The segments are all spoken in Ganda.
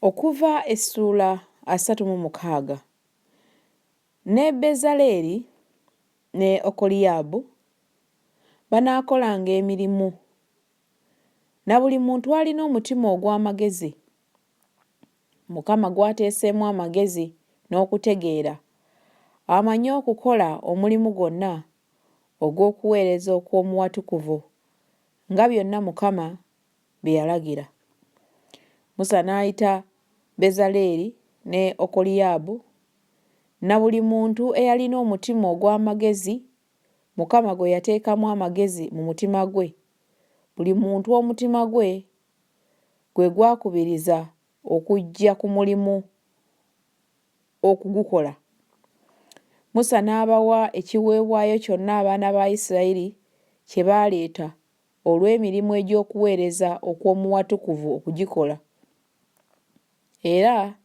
Okuva essula 36 ne Bezaleeri ne Okoliyaabu banaakolanga emirimu na buli muntu alina omutima ogw'amagezi Mukama gw'ateeseemu amagezi n'okutegeera amanyi okukola omulimu gwonna ogw'okuweereza okw'omuwatukuvu nga byonna Mukama bye yalagira. Musa n'ayita Bezaleeri ne Okoliyaabu na buli muntu eyalina omutima ogw'amagezi Mukama gwe yateekamu amagezi mu mutima gwe. Buli muntu omutima gwe gwakubiriza okujja ku mulimu okugukola. Musa n'abawa ekiweebwayo kyonna abaana ba Isirayiri kye baaleeta olw'emirimu egy'okuweereza okw'omuwatukuvu okugikola. Era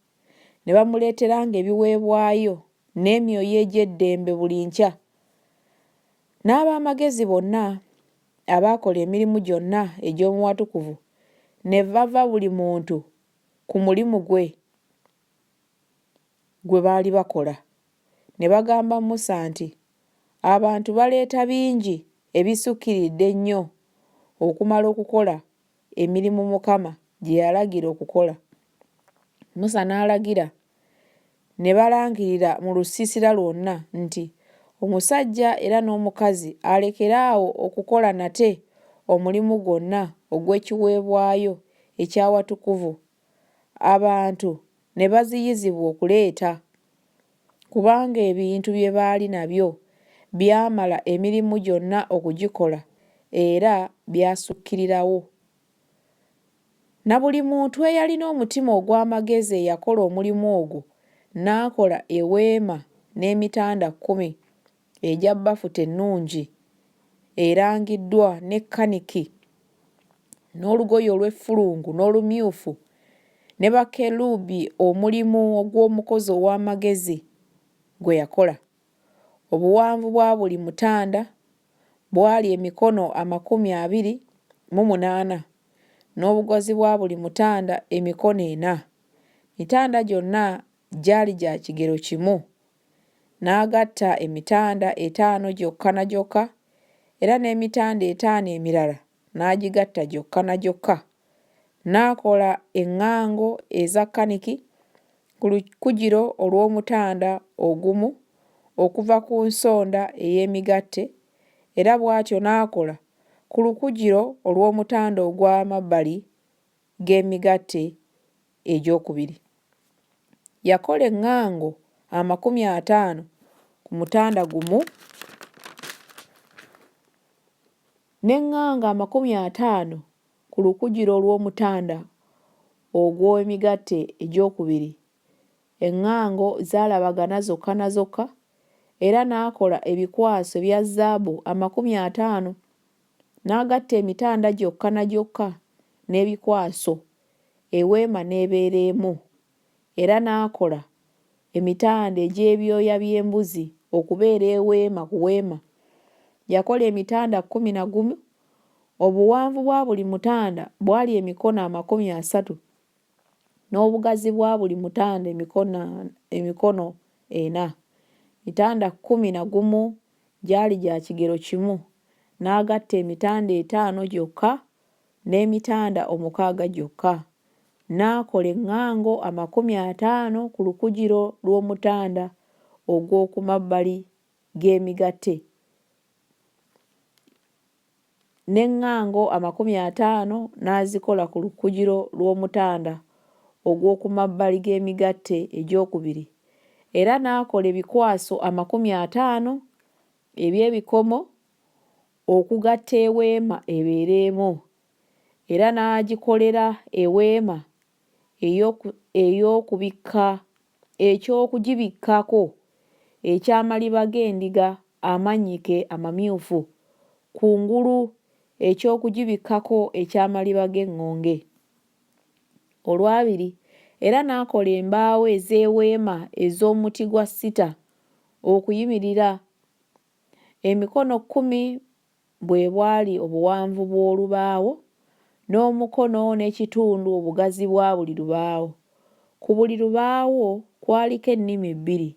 ne bamuleeteranga ebiweebwayo n'emyoyo egy'eddembe buli nkya. N'ab'amagezi bonna abaakola emirimu gyonna egy'omuwatukuvu ne bava buli muntu ku mulimu gwe baali bakola. Ne bagamba Musa nti, abantu baleeta bingi ebisukkiridde ennyo okumala okukola emirimu Mukama gye yalagira okukola. Musa n'alagira ne balangirira mu lusiisira lwonna nti omusajja era n'omukazi alekeraawo okukola nate omulimu gwonna ogw'ekiweebwayo ekyawatukuvu. Abantu ne baziyizibwa okuleeta, kubanga ebintu bye baali nabyo byamala emirimu gyonna okugikola era byasukkirirawo. Na buli muntu eyalina omutima ogw'amagezi eyakola omulimu ogwo n'akola eweema n'emitanda 10 egya bafuta ennungi erangiddwa ne kaniki n'olugoye olw'effulungu n'olumyufu ne bakerubi omulimu ogw'omukozi ow'amagezi gwe yakola. Obuwanvu bwa buli mutanda bwali emikono 28 n'obugazi bwa buli mutanda emikono 4. Mitanda gyonna gyali gya kigero kimu. N'agatta emitanda 5 gyokka na gyokka era n'emitanda 5 emirala n'agigatta gyokka na gyokka. N'akola eŋŋango eza kaniki ku lukugiro olw'omutanda ogumu okuva ku nsonda ey'emigatte, era bw'atyo n'akola ku lukugiro olw'omutanda ogw'amabbali g'emigatte egyokubiri. Yakola eŋŋango 50 ku mutanda gumu n'eŋŋanga 50 ku lukugiro olw'omutanda ogw'emigatte egyokubiri. Eŋŋango zaalabagana zokka na zokka, era n'akola ebikwaso ebya zaabu 50. N'agatta emitanda gyokka na gyokka n'ebikwaso, eweema n'ebeera emu. Era n'akola emitanda egy'ebyoya by'embuzi okubeera eweema ku weema. Yakola emitanda 11. Obuwanvu bwa buli mutanda bwali emikono 30 n'obugazi bwa buli mutanda emikono 4. Mitanda 11 gyali gya kigero kimu. N'agatta emitanda 5 gyokka n'emitanda 60 gyokka. N'akola eŋŋango 50 ku lukugiro lw'omutanda ogw'oku mabbali g'emigatte n'eŋŋango 50 n'azikola ku lukugiro lw'omutanda ogw'oku mabbali g'emigatte egyokubiri. Era n'akola ebikwaso 50 eby'ebikomo okugatta eweema ebeera emu. Era n'agikolera eweema eky'okugibikkako eky'amaliba g'endiga amannyike amamyufu, kungulu eky'okugibikkako eky'amaliba g'eŋŋonge. Olwabiri, era n'akola embaawo ez'eweema ez'omuti gwa sita okuyimirira. Emikono 10 bwe bwali obuwanvu bw'olubaawo n'omukono n'ekitundu obugazi bwa buli lubaawo. Ku buli lubaawo kwaliko ennimi bbiri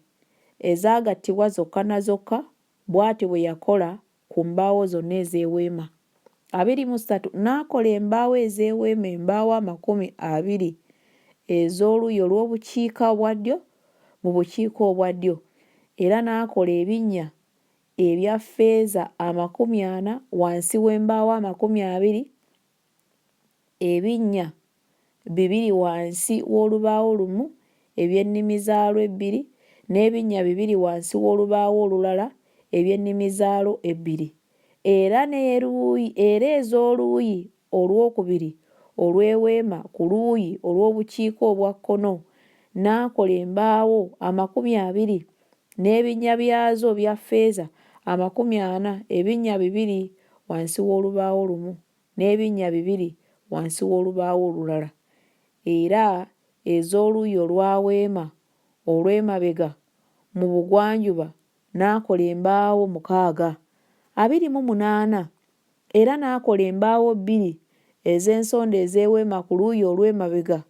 ezaagattibwa zokka na zokka, bw'atyo bwe yakola ku mbaawo zonna ez'eweema. 23 n'akola embaawo ez'eweema embaawo 20 ez'oluuyi olw'obukiika mu bukiika obwa ddyo, era n'akola ebinnya ebya ffeeza 40 wansi w'embaawo 20, ebinnya 2 wansi w'olubaawo lumu eby'ennimi zaalwo 2, n'ebinnya 2 wansi w'olubaawo olulala eby'ennimi zaalwo 2, era ez'oluuyi olwokubiri olw'eweema ku luuyi olw'obukiika obwa kkono n'akola embaawo 20 n'ebinnya byazo bya ffeeza 40, ebinnya 2 wansi w'olubaawo lumu n'ebinnya 2 wansi w'olubaawo olulala. Era ez'oluuyi olwa weema olw'emabega mu bugwanjuba n'akola embaawo 28, era n'akola embaawo 2 ez'ensonda ez'eweema ku luuyi olw'emabega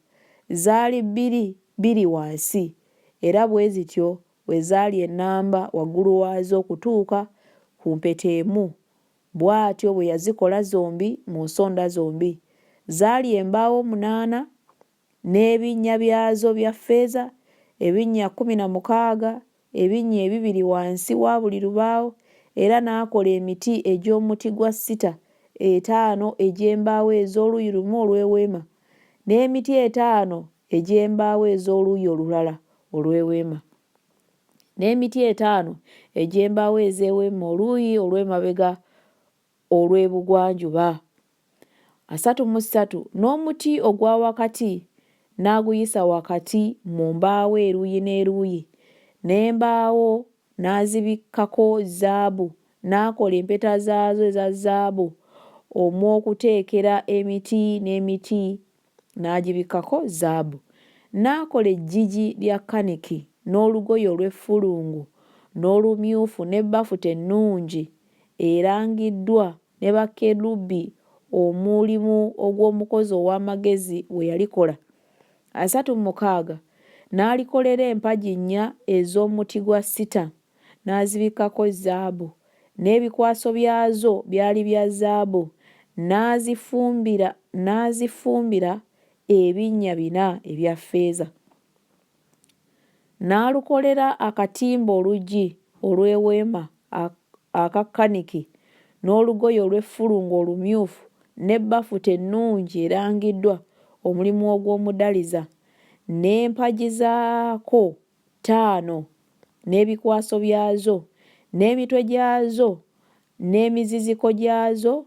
zaali 2 wansi, era bwe zityo bwe zaali ennamba waggulu waazo okutuuka ku mpeta emu. Bw'atyo bwe yazikola zombi mu nsonda zombi. Zaali embaawo 8 n'ebinnya byazo bya ffeeza ebinnya 16, ebinnya 2 wansi wa buli lubaawo, era n'akola emiti egy'omuti gwa sita 5 egy'embaawo ez'oluuyi lumu olw'eweema, n'emiti 5 egy'embaawo ez'oluuyi olulala olw'eweema, n'emiti 5 egy'embaawo ez'eweema oluuyi olw'emabega olw'ebugwanjuba. 33 n'omuti ogwa wakati n'aguyisa wakati mu mbaawo eruuyi n'eruuyi, n'embaawo n'azibikkako zaabu, n'akola empeta zaazo eza zaabu omw'okuteekera emiti n'emiti n'agibikkako zaabu. N'akola eggigi lya kaniki n'olugoye olw'effulungu n'olumyufu n'ebbafute ennungi erangiddwa ne bakerubi omulimu ogw'omukozi ow'amagezi we yalikola. 36 n'alikolera empagi 4 ez'omuti gwa sita n'azibikkako zaabu, n'ebikwaso byazo byali bya zaabu, n'azifumbira ebinnya 4 ebya ffeeza. N'alukolera akatimba oluggi olw'eweema aka kaniki n'olugoye olw'effulungu olumyufu n'ebbafute ennungi erangiddwa omulimu ogw'omudaliza, n'empagi zaako 5 n'ebikwaso byazo, n'emitwe gyazo n'emiziziko gyazo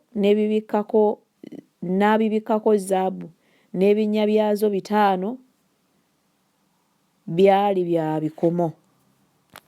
n'abibikkako zaabu, n'ebinnya byazo 5 byali bya bikomo.